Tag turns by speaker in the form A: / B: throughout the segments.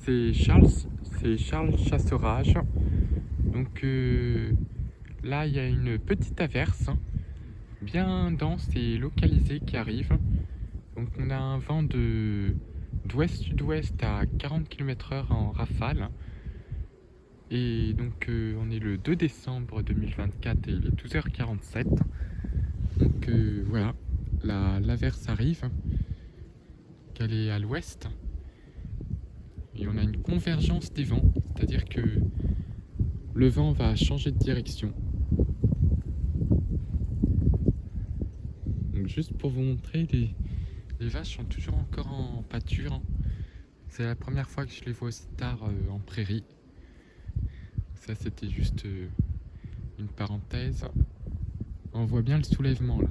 A: c'est Charles Chasserage. Donc là, il y a une petite averse, hein, bien dense et localisée qui arrive. Donc on a un vent d'ouest-sud-ouest à 40 km/h en rafale. Et donc on est le 2 décembre 2024 et il est 12h47. Donc voilà, l'averse arrive, qu'elle est à l'ouest. Et on a une convergence des vents, c'est-à-dire que le vent va changer de direction. Donc juste pour vous montrer, les vaches sont toujours encore en pâture. C'est la première fois que je les vois aussi tard en prairie. Ça c'était juste une parenthèse. On voit bien le soulèvement là.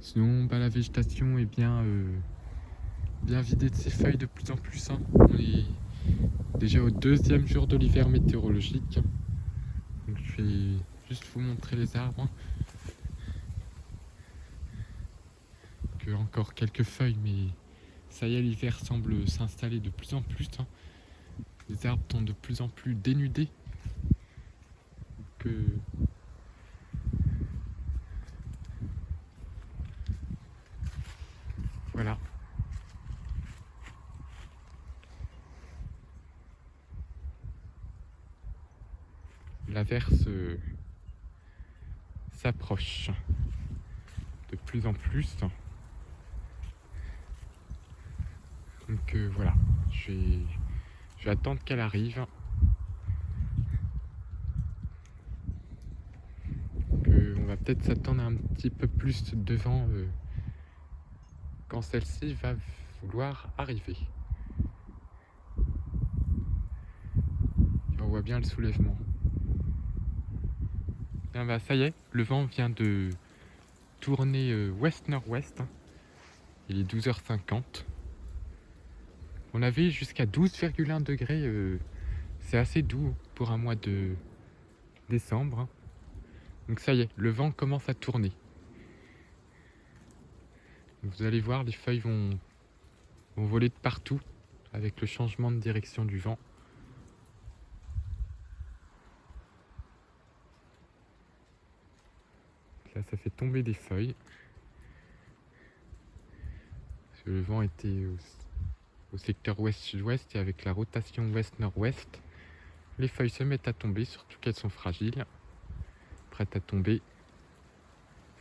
A: Sinon la végétation est bien vidée de ses feuilles de plus en plus, hein. On est déjà au 2e jour de l'hiver météorologique. Donc je vais juste vous montrer les arbres. Que encore quelques feuilles, mais ça y est, l'hiver semble s'installer de plus en plus, hein. Les arbres sont de plus en plus dénudés. Que voilà. L'averse s'approche de plus en plus. Donc voilà, je vais attendre qu'elle arrive. On va peut-être s'attendre un petit peu plus de vent quand celle-ci va vouloir arriver. Et on voit bien le soulèvement. Ah bah ça y est, le vent vient de tourner ouest-nord-ouest. Il est 12h50. On avait jusqu'à 12,1 degrés. C'est assez doux pour un mois de décembre. Donc ça y est, le vent commence à tourner. Vous allez voir, les feuilles vont voler de partout avec le changement de direction du vent. Là, ça fait tomber des feuilles. Parce que le vent était au secteur ouest-sud-ouest et avec la rotation ouest-nord-ouest, les feuilles se mettent à tomber, surtout qu'elles sont fragiles, prêtes à tomber.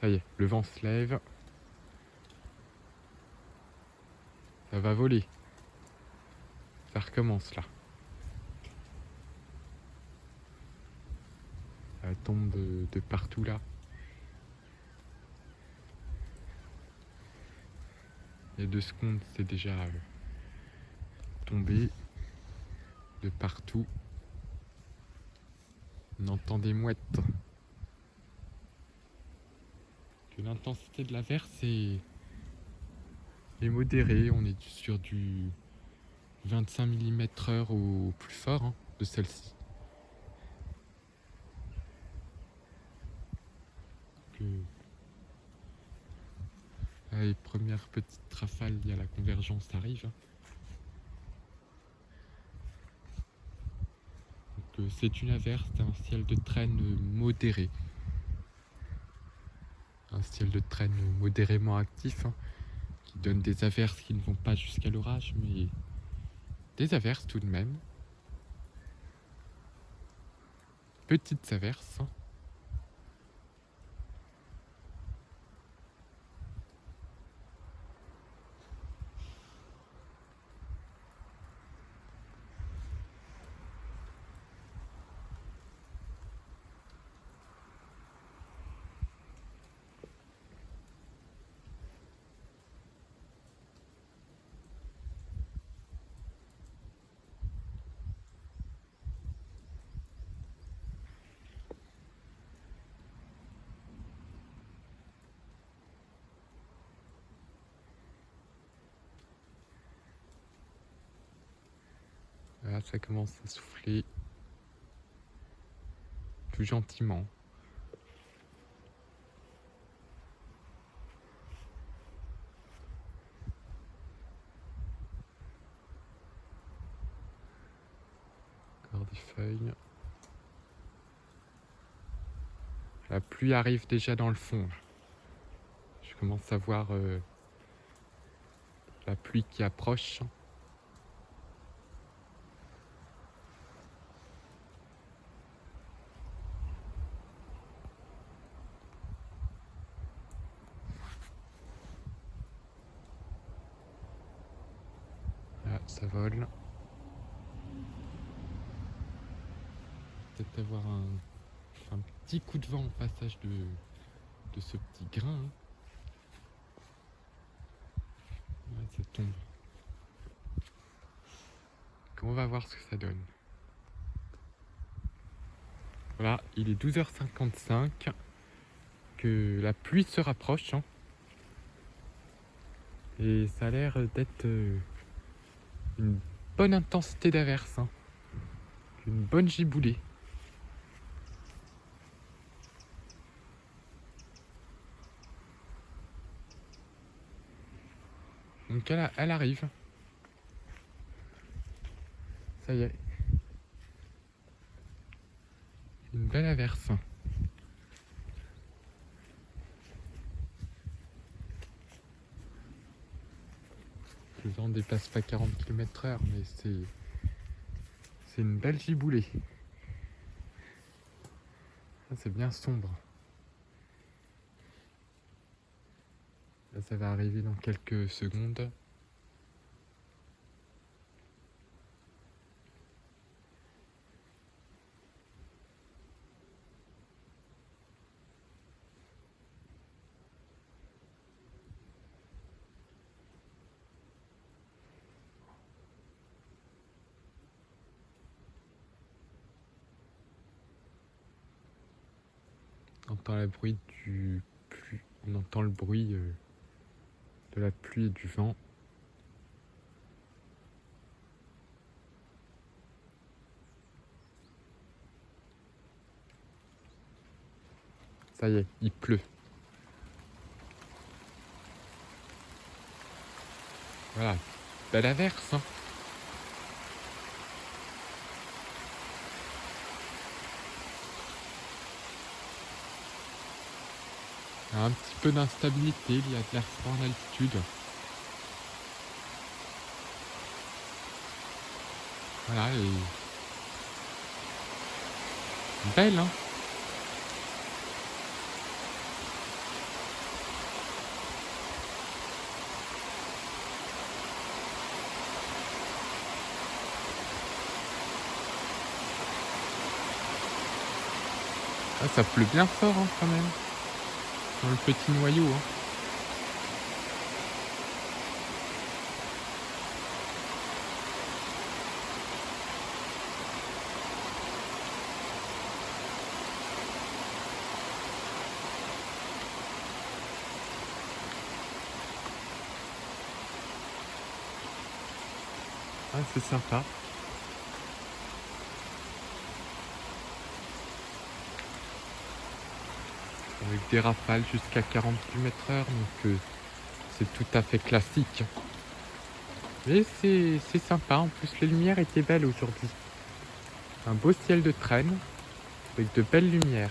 A: Ça y est, le vent se lève. Ça va voler. Ça recommence là. Ça tombe de partout là. Il y a 2 secondes, c'est déjà tombé de partout. On entend des mouettes. Que l'intensité de l'averse est modérée. On est sur du 25 mm/h au plus fort, hein, de celle-ci. Les premières petites rafales, il y a la convergence arrive. Donc, c'est une averse, un ciel de traîne modéré. Un ciel de traîne modérément actif, hein, qui donne des averses qui ne vont pas jusqu'à l'orage, mais des averses tout de même. Petites averses. Là, ça commence à souffler tout gentiment. feuilles. La pluie arrive déjà dans le fond. Je commence à voir la pluie qui approche. Là, ça vole. Peut-être avoir un petit coup de vent au passage de ce petit grain. Hein. Ouais, ça tombe. Donc on va voir ce que ça donne. Voilà, il est 12h55, que la pluie se rapproche. Hein. Et ça a l'air d'être une bonne intensité d'averse. Hein. Une bonne giboulée. Donc elle arrive. Ça y est. Une belle averse. Le vent dépasse pas 40 km/h, mais c'est une belle giboulée. C'est bien sombre. Là, ça va arriver dans quelques secondes. On entend on entend le bruit de la pluie et du vent. Ça y est, il pleut. Voilà, belle averse. Hein. Il y a un petit peu d'instabilité, il y a de l'air froid en altitude. Voilà, et belle, hein. Ah, ça pleut bien fort hein, quand même, dans le petit noyau. Hein. Ah, c'est sympa. Avec des rafales jusqu'à 40 km/h, donc c'est tout à fait classique. Mais c'est sympa, en plus les lumières étaient belles aujourd'hui. Un beau ciel de traîne, avec de belles lumières.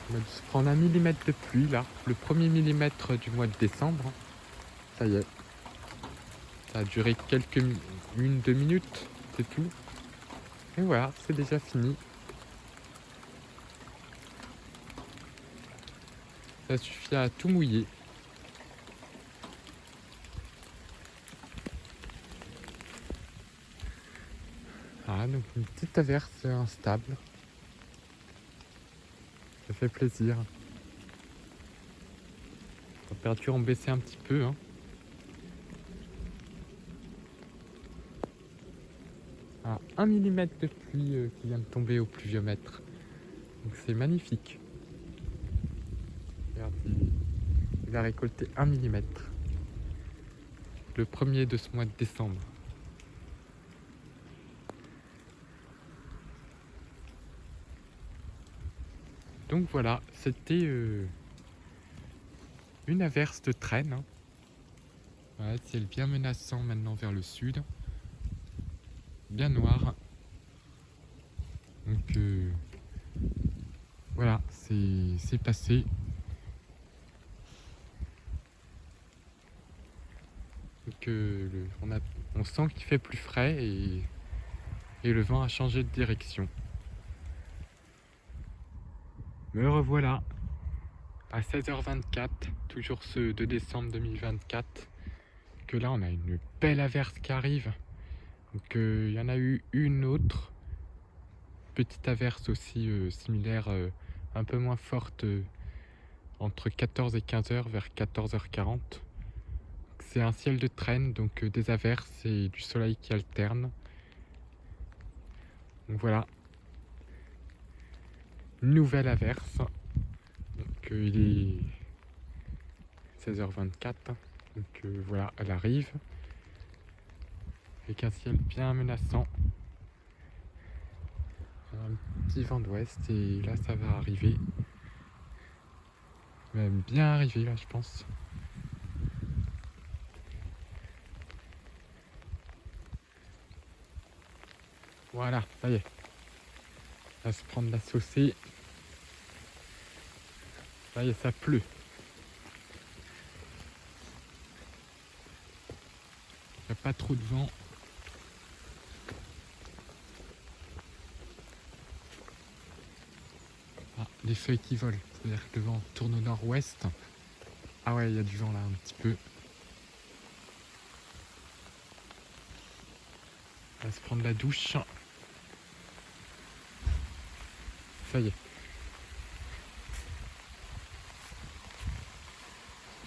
A: On va dû se prendre 1 millimètre de pluie là, le premier millimètre du mois de décembre. Ça y est. Ça a duré une, 2 minutes, c'est tout. Et voilà, c'est déjà fini. Ça suffit à tout mouiller. Ah, donc une petite averse instable. Ça fait plaisir. Les températures ont baissé un petit peu. Hein. Ah, 1 millimètre de pluie qui vient de tomber au pluviomètre. Donc c'est magnifique. Regarde, il va récolter 1 millimètre. Le premier de ce mois de décembre. Donc voilà, c'était une averse de traîne. Hein. Voilà, ciel bien menaçant maintenant vers le sud. Bien noir. Donc voilà, c'est passé. Donc on sent qu'il fait plus frais et le vent a changé de direction. Me revoilà à 16h24, toujours ce 2 décembre 2024, que là on a une belle averse qui arrive. Donc il y en a eu une autre, petite averse aussi similaire, un peu moins forte, entre 14 et 15h, vers 14h40. C'est un ciel de traîne, donc des averses et du soleil qui alterne. Donc voilà, une nouvelle averse. Donc il est 16h24, donc voilà, elle arrive avec un ciel bien menaçant, un petit vent d'ouest, et là ça va arriver, même bien arriver là je pense. Voilà, ça y est, ça va se prendre la saucée, ça y est, ça pleut. Il n'y a pas trop de vent. Ah, les feuilles qui volent, c'est-à-dire que le vent tourne au nord-ouest. Ah ouais, il y a du vent là un petit peu. On va se prendre la douche. Ça y est.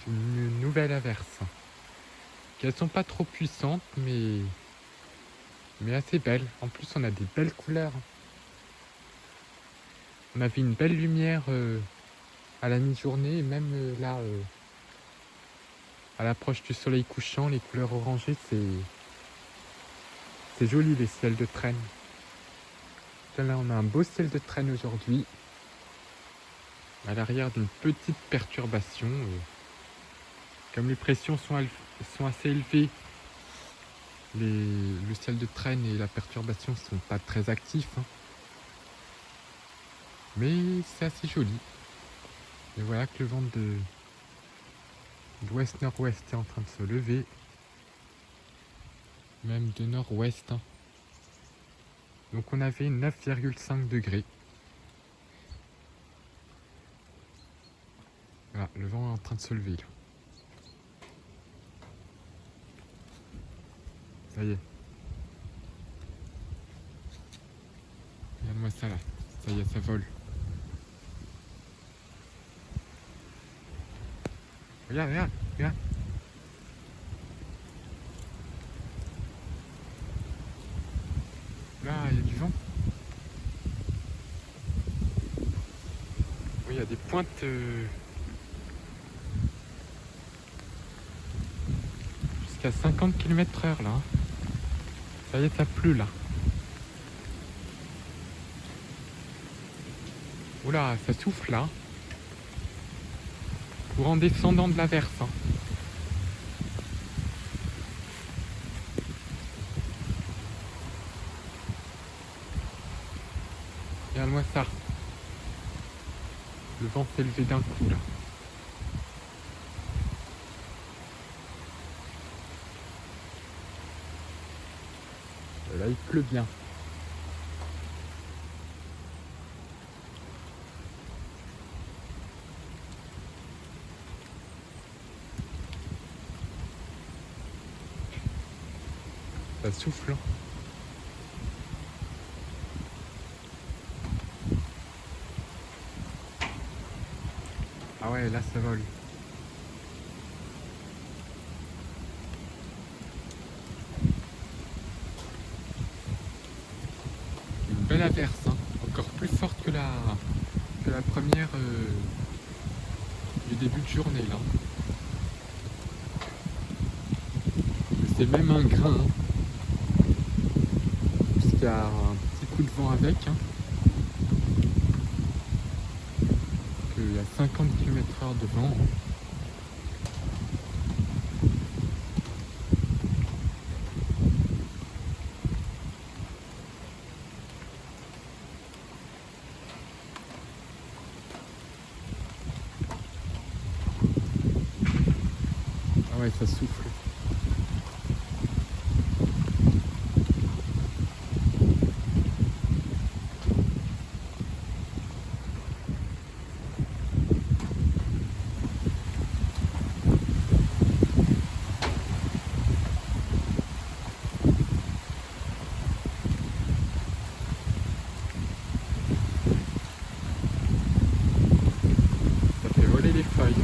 A: Une nouvelle averse. Elles sont pas trop puissantes, mais assez belles. En plus, on a des belles couleurs. On avait une belle lumière à la mi-journée, et même là, à l'approche du soleil couchant, les couleurs orangées, c'est joli, les ciels de traîne. Là, on a un beau ciel de traîne aujourd'hui, à l'arrière d'une petite perturbation. Comme les pressions sont assez élevées, le ciel de traîne et la perturbation sont pas très actifs, hein. Mais c'est assez joli. Et voilà que le vent d'ouest-nord-ouest est en train de se lever, même de nord-ouest, hein. Donc on avait 9,5 degrés. Voilà, le vent est en train de se lever là. Ça y est. Regarde-moi ça là. Ça y est, ça vole. Regarde, regarde, regarde. Là, il y a du vent. Oui, il y a des pointes. Jusqu'à 50 km/h là. Ça y est, ça pleut là. Oula, ça souffle là. Courant descendant de l'averse, hein. Regarde-moi ça. Le vent s'est levé d'un coup là. Là, il pleut bien. Ça souffle, hein. Ah ouais, là, ça vole. Une belle averse, hein. Encore plus forte que la première du début de journée là. C'est même un grain, hein. Puisqu'il y a un petit coup de vent avec, hein. Il y a 50 km/h de vent. Ouais, ça souffle. Ça fait voler les feuilles.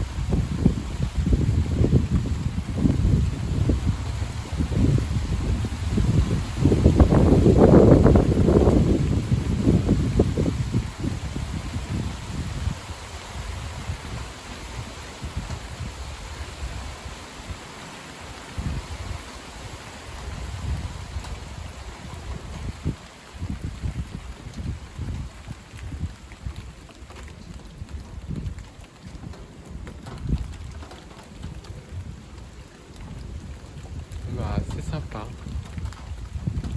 A: Bah, c'est sympa.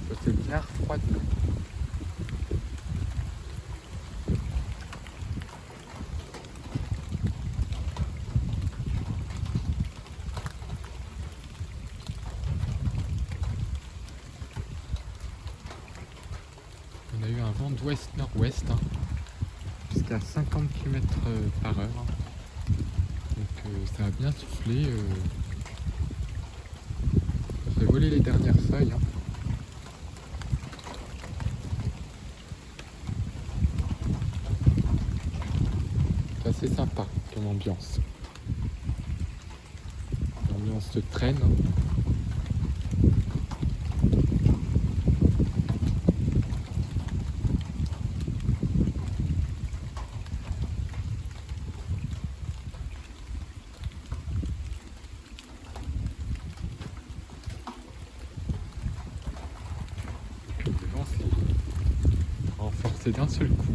A: Ça s'est bien refroidi. On a eu un vent d'ouest-nord-ouest, hein, jusqu'à 50 km/h. Donc ça a bien soufflé. Ça fait voler les dernières feuilles. Hein. C'est assez sympa comme ambiance. L'ambiance se traîne. Hein. Le vent s'est renforcé d'un seul coup.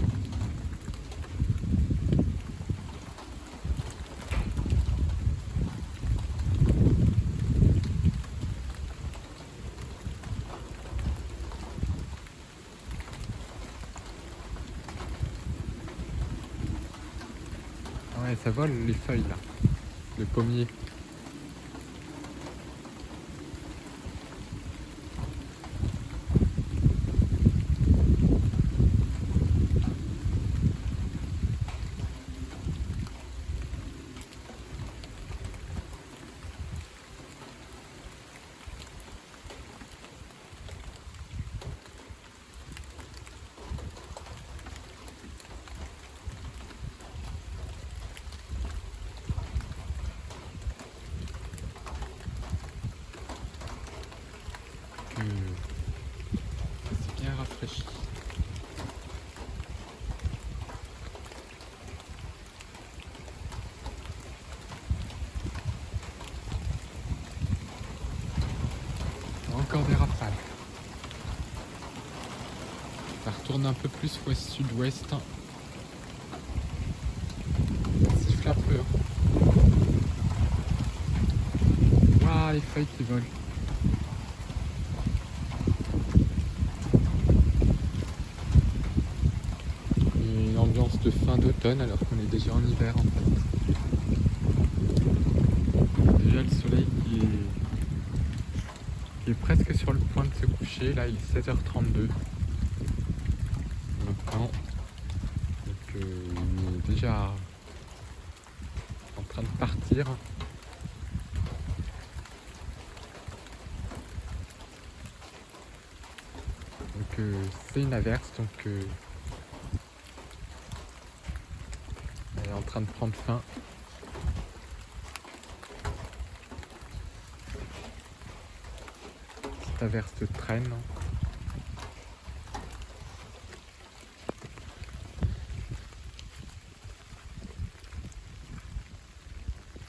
A: Ouais, ça vole les feuilles là, le pommier. Que c'est bien rafraîchi. Encore des rafales. Ça retourne un peu plus ouest-sud-ouest. Ça siffle un peu. Waouh, les feuilles qui volent. Une ambiance de fin d'automne alors qu'on est déjà en hiver en fait. Déjà le soleil qui est presque sur le point de se coucher. Là il est 16h32 maintenant. Donc il est déjà en train de partir. Donc c'est une averse, donc elle est en train de prendre fin. Cette averse traîne.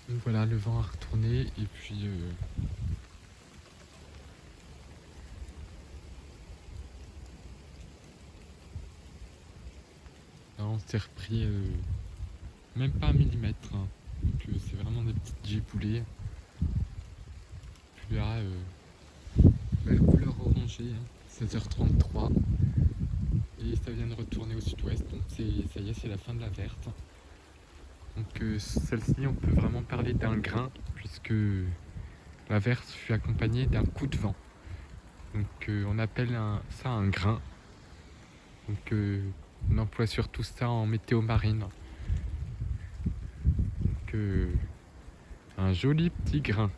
A: Donc voilà, le vent a retourné et puis là, on s'est repris même pas 1 millimètre. Hein. Donc c'est vraiment des petites giboulées. Puis là, belle couleur orangée, hein, 16h33. Et ça vient de retourner au sud-ouest, donc ça y est, c'est la fin de la verte. Donc celle-ci, on peut vraiment parler d'un grain, puisque L'averse fut accompagnée d'un coup de vent. Donc on appelle ça un grain. Donc on emploie surtout ça en météo marine. Donc un joli petit grain.